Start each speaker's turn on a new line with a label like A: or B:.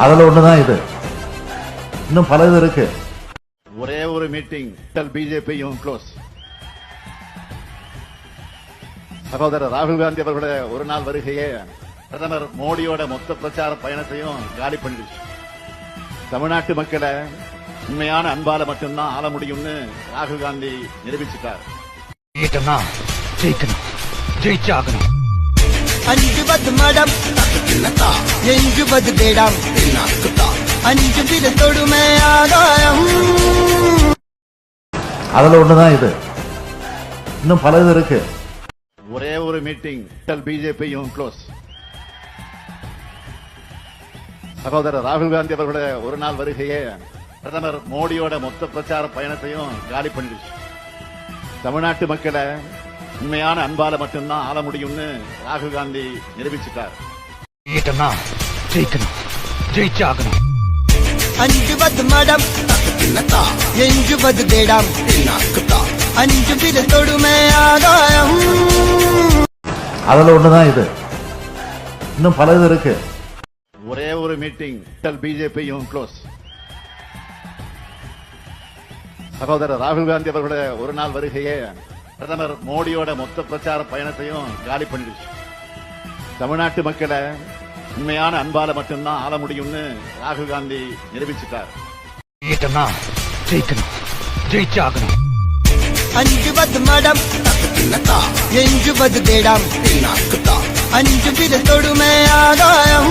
A: அதுல ஒண்ணுதான் இது. இன்னும் பல இது இருக்கு.
B: ஒரே ஒரு மீட்டிங் பிஜேபியும் க்ளோஸ். சகோதரர் ராகுல் காந்தி அவர்களுடைய ஒரு நாள் வருகையே பிரதமர் மோடியோட மொத்த பிரச்சார பயணத்தையும் காலி பண்ணிடுச்சு. தமிழ்நாட்டு மக்களை உண்மையான அன்பால மட்டும்தான் ஆள முடியும்னு ராகுல் காந்தி நிரூபிச்சுட்டார்.
C: ஜெயிச்சாகணும்.
D: 50 மடம் எங்குவது தேடம் 5 விரல் தொடுமே ஆகாயம்.
A: அதுல ஒண்ணுதான் இது. இன்னும் பல இது இருக்கு.
B: ஒரே ஒரு மீட்டிங் பிஜேபியும் க்ளோஸ். சகோதரர் ராகுல் காந்தி அவர்களுடைய ஒரு நாள் வருகையே பிரதமர் மோடியோட மொத்த பிரச்சார பயணத்தையும் காலி பண்ணிடுச்சு. தமிழ்நாட்டு மக்களை உண்மையான அன்பால மட்டும்தான் ஆள முடியும்னு ராகுல் காந்தி நிரூபிச்சுட்டார்.
C: ஜெயிச்சாகணும்.
D: 50 மடம் எங்குவது தேடம் 5 விரல் தொடுமே ஆகாயம்.
A: அதுல ஒண்ணுதான் இது. இன்னும் பல இது இருக்கு.
B: ஒரே ஒரு மீட்டிங் பிஜேபியும் க்ளோஸ். சகோதரர் ராகுல் காந்தி அவர்களுடைய ஒரு நாள் வருகையே பிரதமர் மோடியோட மொத்த பிரச்சார பயணத்தையும் காலி பண்ணிடுச்சு. தமிழ்நாட்டு மக்களை உண்மையான அன்பால மட்டும்தான் ஆள முடியும்னு ராகுல் காந்தி நிரூபிச்சுட்டார்.
C: ஜெயிச்சாகணும்.
D: 50 மடம் எங்குவது தேடம் 5 விரல் தொடுமே ஆகாயம்.